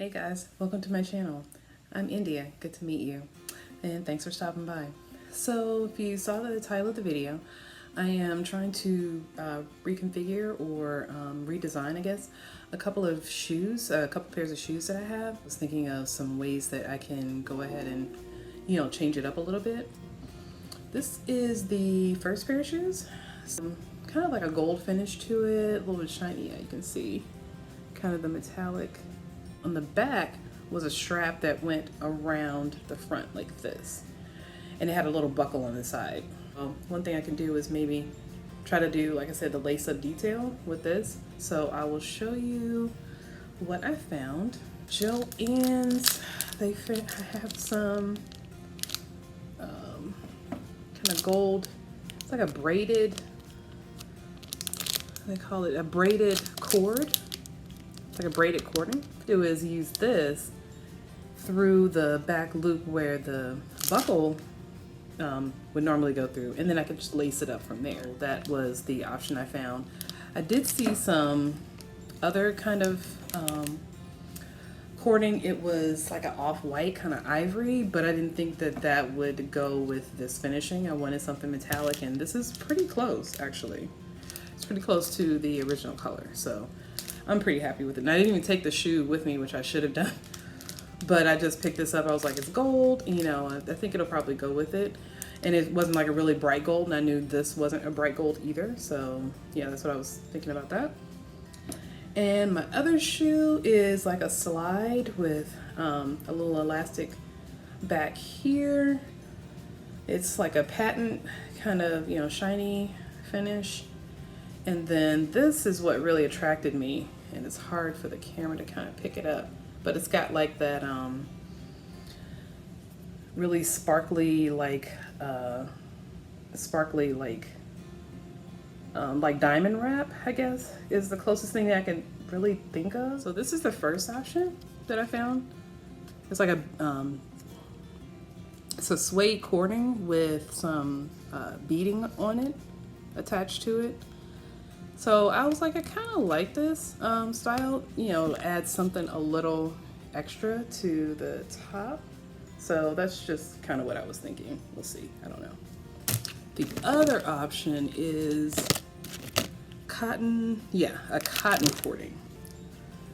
Hey guys, welcome to my channel. I'm India, good to meet you, and thanks for stopping by. So if you saw the title of the video, I am trying to reconfigure or redesign, I guess, a couple of shoes, a couple pairs of shoes that I have. I was thinking of some ways that I can go ahead and, change it up a little bit. This is the first pair of shoes. Kind of like a gold finish to it, a little bit shiny, yeah, you can see kind of the metallic. On the back was a strap that went around the front like this, and it had a little buckle on the side. One thing I can do is maybe try to do, like I said, the lace-up detail with this. So I will show you what I found. Joanne's, I have some kind of gold, it's like a braided, they call it a braided cord. It's like a braided cording. What I do is use this through the back loop where the buckle would normally go through, and then I could just lace it up from there. That was the option I found. I did see some other kind of cording. It was like an off-white kind of ivory, but I didn't think that that would go with this finishing. I wanted something metallic, and this is pretty close actually. It's pretty close to the original color, so I'm pretty happy with it. And I didn't even take the shoe with me, which I should have done, but I just picked this up. I was like, it's gold, I think it'll probably go with it. And it wasn't like a really bright gold, and I knew this wasn't a bright gold either, so yeah, that's what I was thinking about that. And my other shoe is like a slide with a little elastic back here. It's like a patent kind of, shiny finish. And then this is what really attracted me, and it's hard for the camera to kind of pick it up, but it's got like that really sparkly like diamond wrap, I guess, is the closest thing that I can really think of. So this is the first option that I found. It's like it's a suede cording with some beading on it attached to it. So I was like, I kind of like this style, add something a little extra to the top. So that's just kind of what I was thinking. We'll see, I don't know. The other option is cotton, a cotton cording.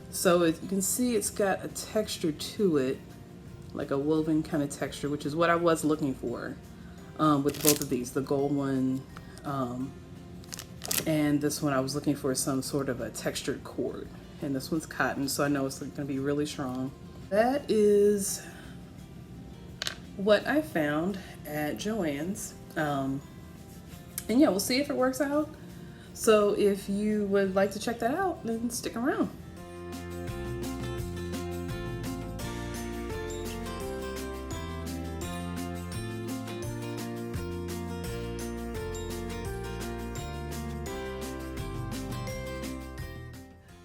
So as you can see, it's got a texture to it, like a woven kind of texture, which is what I was looking for with both of these, the gold one and this one. I was looking for some sort of a textured cord, and this one's cotton, so I know it's going to be really strong. That is what I found at Joann's, and yeah, we'll see if it works out. So if you would like to check that out, then stick around.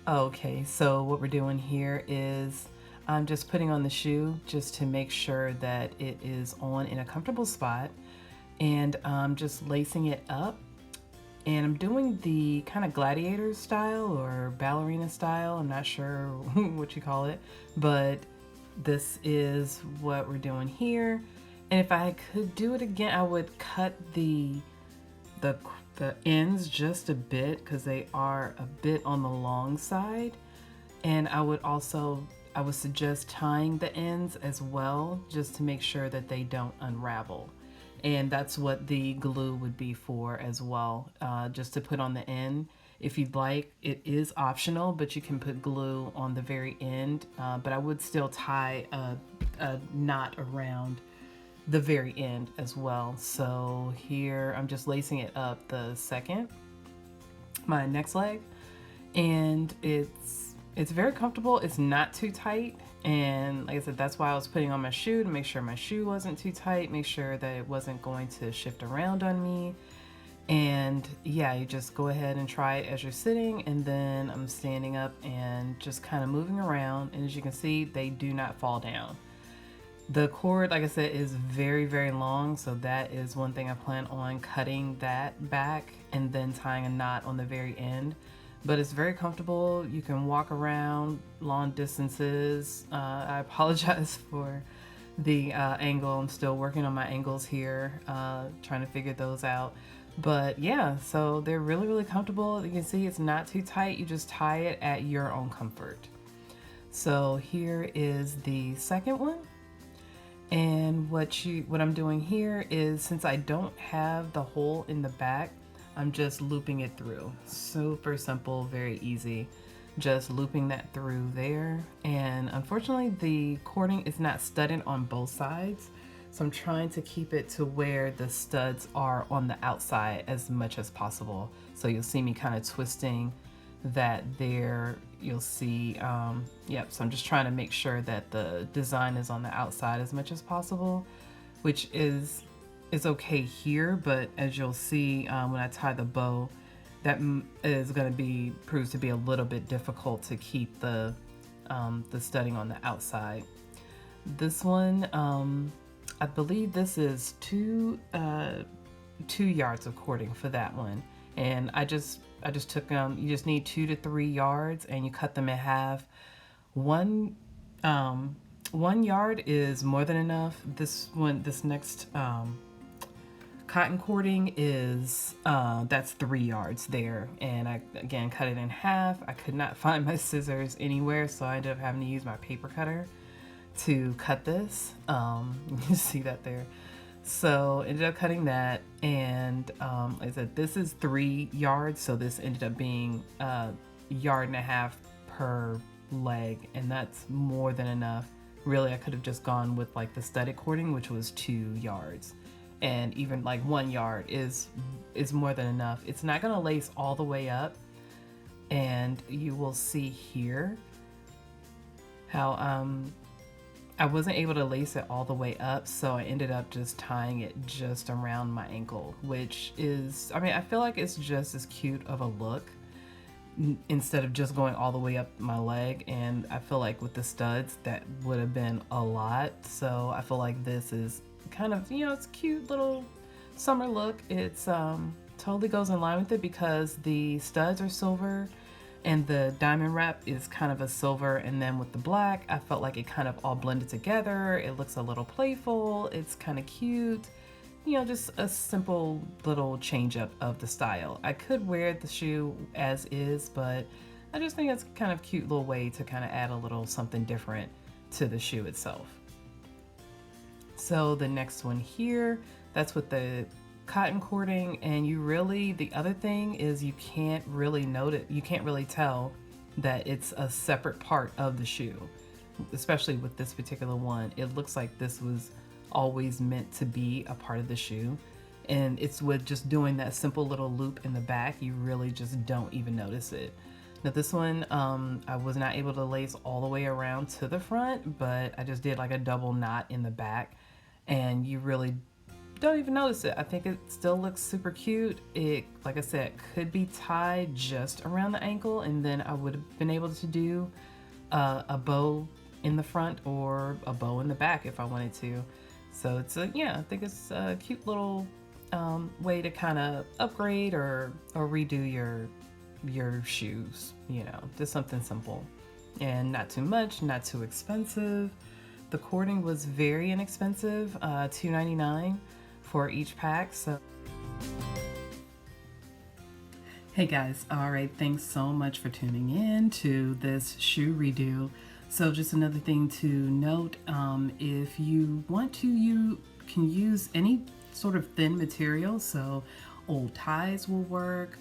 Okay, so what we're doing here is I'm just putting on the shoe just to make sure that it is on in a comfortable spot, and I'm just lacing it up, and I'm doing the kind of gladiator style or ballerina style. I'm not sure what you call it, but this is what we're doing here. And if I could do it again, I would cut the ends just a bit, because they are a bit on the long side. And I would suggest tying the ends as well, just to make sure that they don't unravel. And that's what the glue would be for as well, just to put on the end. If you'd like, it is optional, but you can put glue on the very end, but I would still tie a knot around the very end as well. So here I'm just lacing it up my next leg, and it's very comfortable. It's not too tight, and like I said, that's why I was putting on my shoe, to make sure my shoe wasn't too tight, make sure that it wasn't going to shift around on me. And yeah, you just go ahead and try it as you're sitting, and then I'm standing up and just kind of moving around, and as you can see, they do not fall down. The cord, like I said, is very, very long, so that is one thing I plan on cutting that back and then tying a knot on the very end. but it's very comfortable. You can walk around long distances. I apologize for the angle. I'm still working on my angles here, trying to figure those out. But yeah, so they're really, really comfortable. You can see it's not too tight. You just tie it at your own comfort. So here is the second one. And what I'm doing here is, since I don't have the hole in the back, I'm just looping it through. Super simple, very easy. Just looping that through there. And unfortunately the cording is not studded on both sides. So I'm trying to keep it to where the studs are on the outside as much as possible. So you'll see me kind of twisting that there. You'll see, yep, so I'm just trying to make sure that the design is on the outside as much as possible, which is okay here, but as you'll see when I tie the bow, that is going to be proves to be a little bit difficult to keep the studding on the outside. This one, I believe this is 2 yards of cording for that one, and I just took you just need 2 to 3 yards, and you cut them in half. One yard is more than enough. This next cotton cording is that's 3 yards there, and I again cut it in half. I could not find my scissors anywhere, so I ended up having to use my paper cutter to cut this. You see that there. So ended up cutting that, and like I said, this is 3 yards, so this ended up being a yard and a half per leg, and that's more than enough. Really, I could have just gone with like the studded cording, which was 2 yards, and even like 1 yard is more than enough. It's not gonna lace all the way up, and you will see here how I wasn't able to lace it all the way up, so I ended up just tying it just around my ankle, which is, I mean, I feel like it's just as cute of a look instead of just going all the way up my leg. And I feel like with the studs, that would have been a lot. So I feel like this is kind of, you know, it's a cute little summer look. It's totally goes in line with it because the studs are silver, and the diamond wrap is kind of a silver, and then with the black, I felt like it kind of all blended together. It looks a little playful, it's kind of cute, you know, just a simple little change up of the style. I could wear the shoe as is, but I just think it's kind of cute little way to kind of add a little something different to the shoe itself. So the next one here, that's with the cotton cording, and you really, the other thing is you can't really tell that it's a separate part of the shoe, especially with this particular one. It looks like this was always meant to be a part of the shoe, and it's with just doing that simple little loop in the back, you really just don't even notice it. Now this one, I was not able to lace all the way around to the front, but I just did like a double knot in the back, and you really don't even notice it. I think it still looks super cute. It, like I said, could be tied just around the ankle, and then I would have been able to do a bow in the front or a bow in the back if I wanted to. So it's a, yeah, I think it's a cute little way to kind of upgrade or redo your shoes, you know, just something simple and not too much, not too expensive. The cording was very inexpensive, $2.99 for each pack. So hey guys, all right, thanks so much for tuning in to this shoe redo. So just another thing to note, if you want to, you can use any sort of thin material, so old ties will work,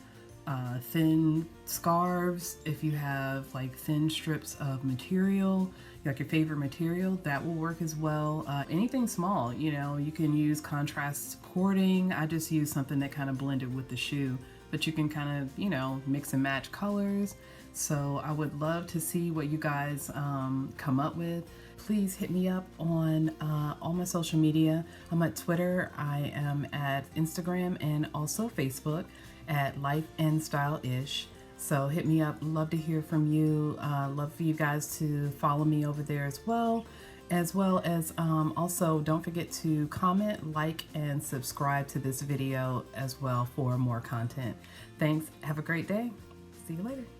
thin scarves, if you have like thin strips of material, like your favorite material, that will work as well. Anything small, you know, you can use contrast cording. I just use something that kind of blended with the shoe, but you can kind of, you know, mix and match colors. So I would love to see what you guys come up with. Please hit me up on all my social media. I'm at Twitter, I am at Instagram, and also Facebook at Life and Style-ish. So hit me up, love to hear from you. Love for you guys to follow me over there as well as also don't forget to comment, like, and subscribe to this video as well for more content. Thanks, have a great day. See you later.